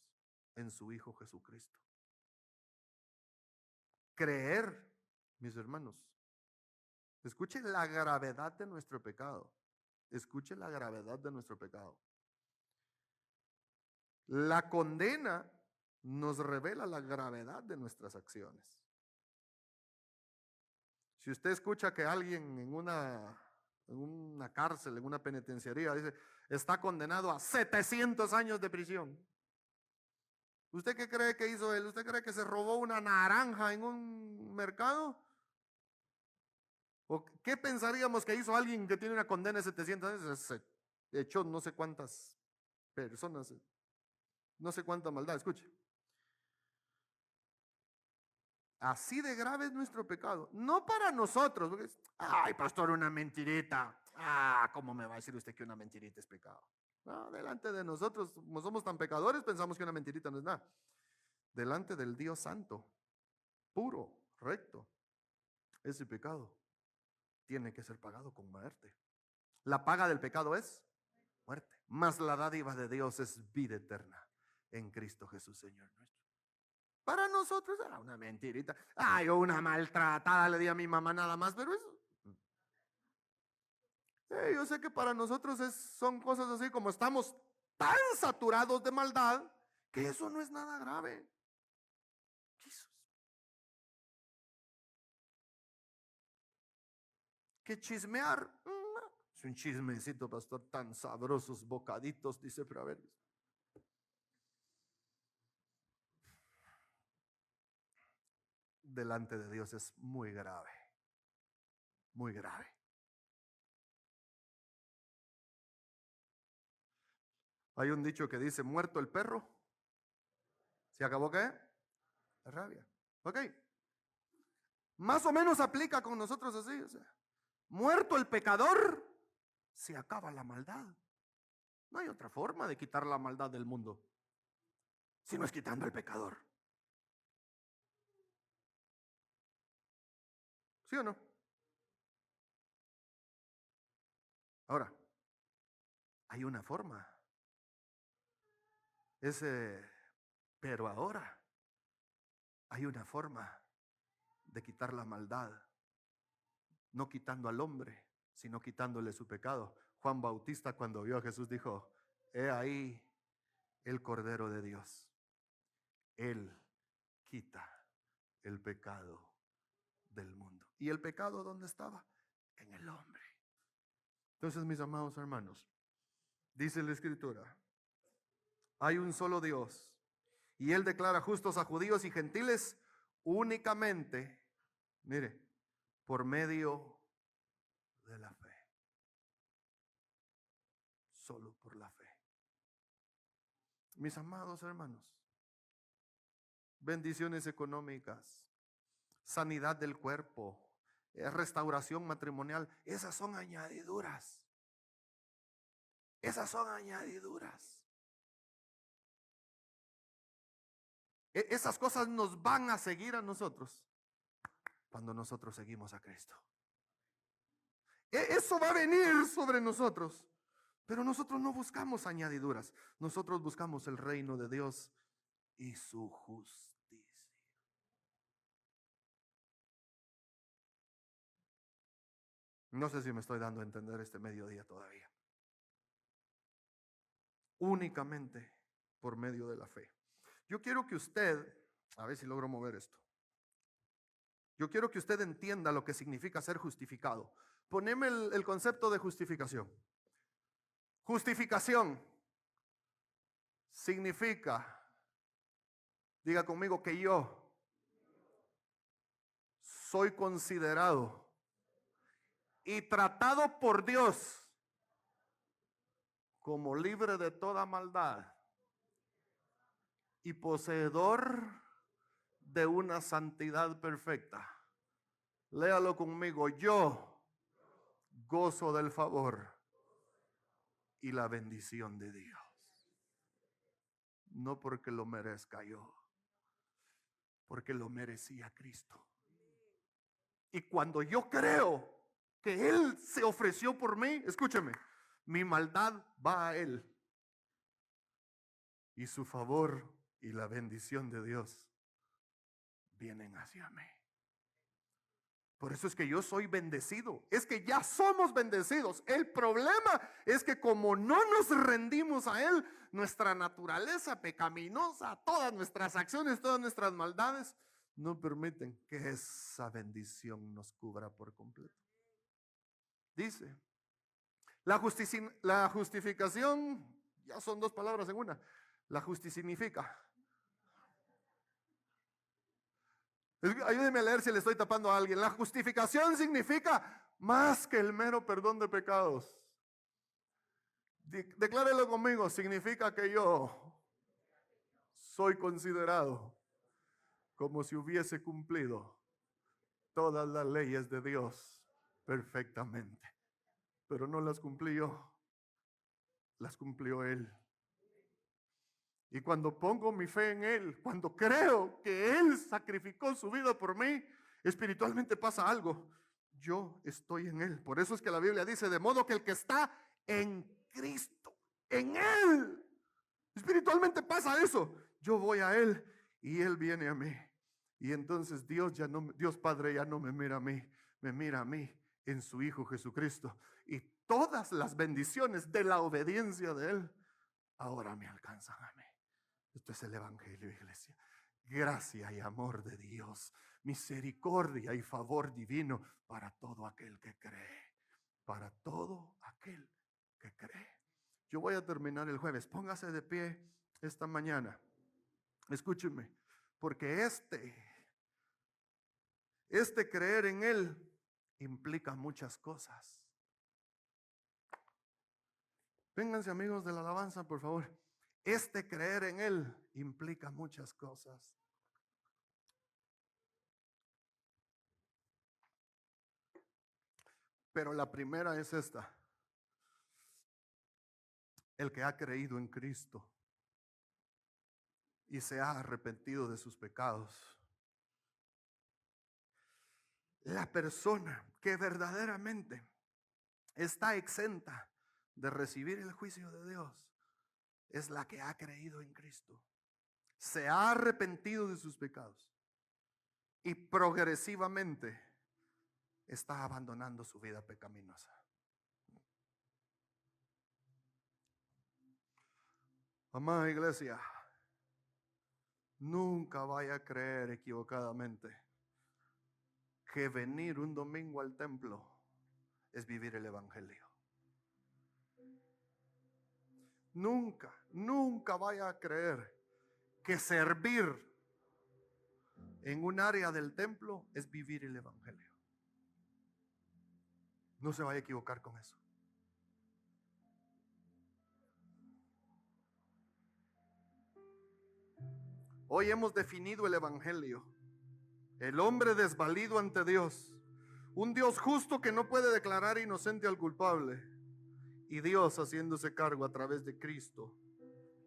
en su Hijo Jesucristo. Creer, mis hermanos, escuchen la gravedad de nuestro pecado. Escuchen la gravedad de nuestro pecado. La condena nos revela la gravedad de nuestras acciones. Si usted escucha que alguien en una cárcel, en una penitenciaría, dice, está condenado a 700 años de prisión. ¿Usted qué cree que hizo él? ¿Usted cree que se robó una naranja en un mercado? ¿O qué pensaríamos que hizo alguien que tiene una condena de 700 años? Se echó no sé cuántas personas, no sé cuánta maldad. Escuche. Así de grave es nuestro pecado. No para nosotros. Porque ay, pastor, una mentirita. ¿Cómo me va a decir usted que una mentirita es pecado? No, delante de nosotros, como somos tan pecadores, pensamos que una mentirita no es nada. Delante del Dios santo, puro, recto, ese pecado tiene que ser pagado con muerte. La paga del pecado es muerte. Mas la dádiva de Dios es vida eterna en Cristo Jesús, Señor nuestro. Para nosotros era una mentirita. Yo una maltratada le di a mi mamá nada más, pero eso. Yo sé que para nosotros son cosas así como estamos tan saturados de maldad que eso no es nada grave. Jesús. Que chismear. Es un chismecito, pastor, tan sabrosos bocaditos, dice, pero a ver. Delante de Dios es muy grave. Muy grave. Hay un dicho que dice, muerto el perro, ¿se acabó qué? La rabia. Ok. Más o menos aplica con nosotros así. O sea, muerto el pecador, se acaba la maldad. No hay otra forma de quitar la maldad del mundo, si no es quitando al pecador. ¿Sí o no? Ahora, hay una forma. Pero ahora hay una forma de quitar la maldad, no quitando al hombre, sino quitándole su pecado. Juan Bautista, cuando vio a Jesús, dijo, he ahí el Cordero de Dios. Él quita el pecado del mundo. ¿Y el pecado dónde estaba? En el hombre. Entonces, mis amados hermanos, dice la Escritura, hay un solo Dios y Él declara justos a judíos y gentiles únicamente, mire, por medio de la fe. Solo por la fe. Mis amados hermanos, bendiciones económicas, sanidad del cuerpo, restauración matrimonial, esas son añadiduras. Esas son añadiduras. Esas cosas nos van a seguir a nosotros cuando nosotros seguimos a Cristo. Eso va a venir sobre nosotros, pero nosotros no buscamos añadiduras. Nosotros buscamos el reino de Dios y su justicia. No sé si me estoy dando a entender este mediodía todavía. Únicamente por medio de la fe. Yo quiero que usted, a ver si logro mover esto. Yo quiero que usted entienda lo que significa ser justificado. Poneme el concepto de justificación. Justificación significa, diga conmigo, que yo soy considerado y tratado por Dios como libre de toda maldad y poseedor de una santidad perfecta. Léalo conmigo. Yo gozo del favor y la bendición de Dios. No porque lo merezca yo, porque lo merecía Cristo. Y cuando yo creo que Él se ofreció por mí, escúcheme, mi maldad va a Él. Y su favor y la bendición de Dios vienen hacia mí. Por eso es que yo soy bendecido. Es que ya somos bendecidos. El problema es que como no nos rendimos a Él, nuestra naturaleza pecaminosa, todas nuestras acciones, todas nuestras maldades, no permiten que esa bendición nos cubra por completo. Dice, la justificación, ya son dos palabras en una. La justicia significa. Ayúdeme a leer si le estoy tapando a alguien. La justificación significa más que el mero perdón de pecados. Declárelo conmigo. Significa que yo soy considerado como si hubiese cumplido todas las leyes de Dios perfectamente. Pero no las cumplí yo, las cumplió Él. Y cuando pongo mi fe en Él, cuando creo que Él sacrificó su vida por mí, espiritualmente pasa algo. Yo estoy en Él. Por eso es que la Biblia dice, de modo que el que está en Cristo, en Él, espiritualmente pasa eso. Yo voy a Él y Él viene a mí. Y entonces Dios Padre ya no me mira a mí, me mira a mí en su Hijo Jesucristo. Y todas las bendiciones de la obediencia de Él ahora me alcanzan a mí. Esto es el Evangelio, iglesia. Gracia y amor de Dios, misericordia y favor divino para todo aquel que cree. Para todo aquel que cree. Yo voy a terminar el jueves. Póngase de pie esta mañana. Escúcheme, porque este creer en Él implica muchas cosas. Vénganse, amigos de la alabanza, por favor. Este creer en Él implica muchas cosas. Pero la primera es esta. El que ha creído en Cristo y se ha arrepentido de sus pecados. La persona que verdaderamente está exenta de recibir el juicio de Dios es la que ha creído en Cristo. Se ha arrepentido de sus pecados y progresivamente está abandonando su vida pecaminosa. Amada iglesia, nunca vaya a creer equivocadamente que venir un domingo al templo es vivir el Evangelio. Nunca, nunca vaya a creer que servir en un área del templo es vivir el evangelio. No se vaya a equivocar con eso. Hoy hemos definido el evangelio. El hombre desvalido ante Dios. Un Dios justo que no puede declarar inocente al culpable. Y Dios haciéndose cargo a través de Cristo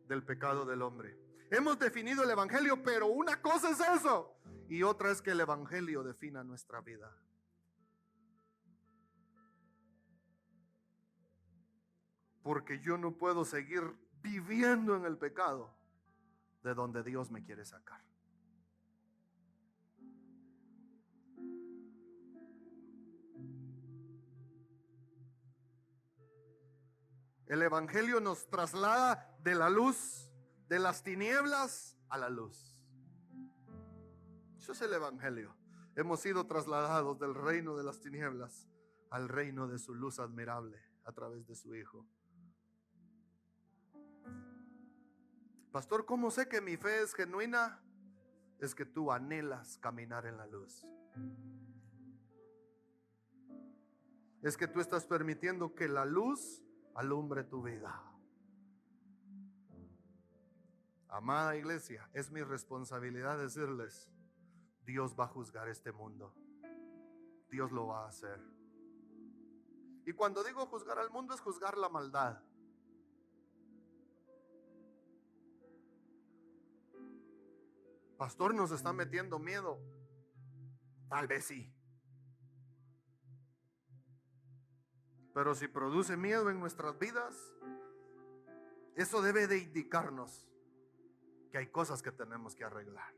del pecado del hombre. Hemos definido el evangelio, pero una cosa es eso. Y otra es que el evangelio defina nuestra vida. Porque yo no puedo seguir viviendo en el pecado de donde Dios me quiere sacar. El evangelio nos traslada de la luz, de las tinieblas a la luz. Eso es el evangelio. Hemos sido trasladados del reino de las tinieblas al reino de su luz admirable a través de su Hijo. Pastor, ¿cómo sé que mi fe es genuina? Es que tú anhelas caminar en la luz. Es que tú estás permitiendo que la luz alumbre tu vida. Amada iglesia, es mi responsabilidad decirles, Dios va a juzgar este mundo. Dios lo va a hacer. Y cuando digo juzgar al mundo es juzgar la maldad. Pastor, ¿nos está metiendo miedo? Tal vez sí. Pero si produce miedo en nuestras vidas, eso debe de indicarnos que hay cosas que tenemos que arreglar.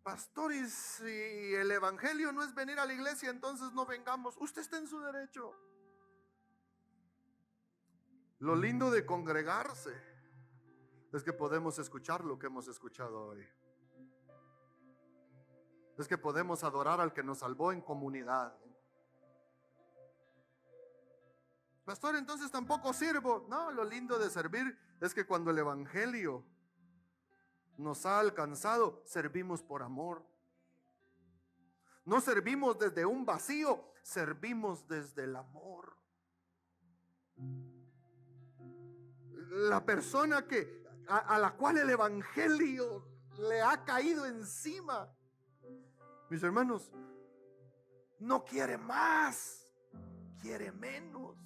Pastor, y si el evangelio no es venir a la iglesia, entonces no vengamos. Usted está en su derecho. Lo lindo de congregarse es que podemos escuchar lo que hemos escuchado hoy. Es que podemos adorar al que nos salvó en comunidad. Pastor, entonces tampoco sirvo. No, lo lindo de servir es que cuando el evangelio nos ha alcanzado, servimos por amor. No servimos desde un vacío, servimos desde el amor. La persona a la cual el evangelio le ha caído encima, mis hermanos, no quiere más, quiere menos.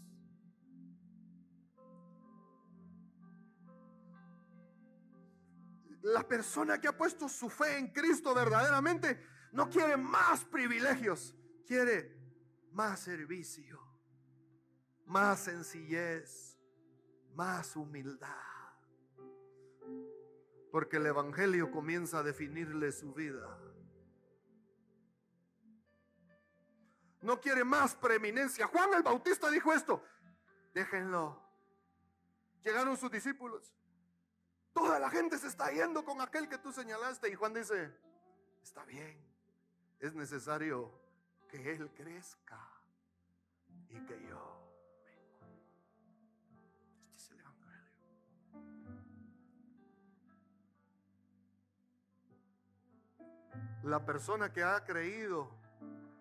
La persona que ha puesto su fe en Cristo verdaderamente no quiere más privilegios, quiere más servicio, más sencillez, más humildad. Porque el evangelio comienza a definirle su vida. No quiere más preeminencia. Juan el Bautista dijo esto: déjenlo. Llegaron sus discípulos. Toda la gente se está yendo con aquel que tú señalaste. Y Juan dice: está bien, es necesario que él crezca y que yo venga. Este es el evangelio. La persona que ha creído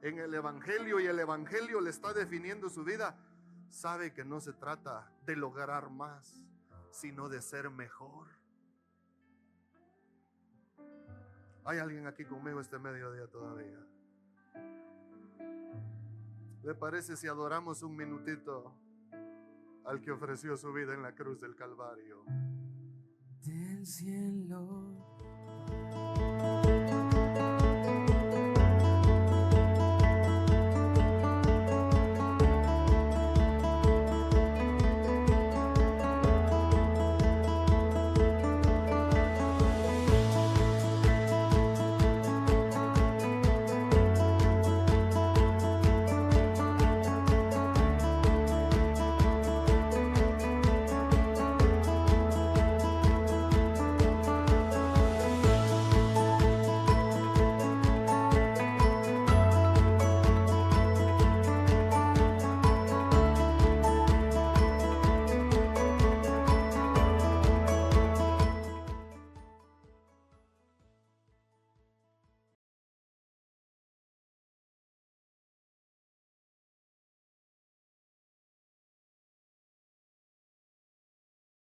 en el evangelio y el evangelio le está definiendo su vida, sabe que no se trata de lograr más, sino de ser mejor. ¿Hay alguien aquí conmigo este mediodía todavía? ¿Le parece si adoramos un minutito al que ofreció su vida en la cruz del Calvario? Del cielo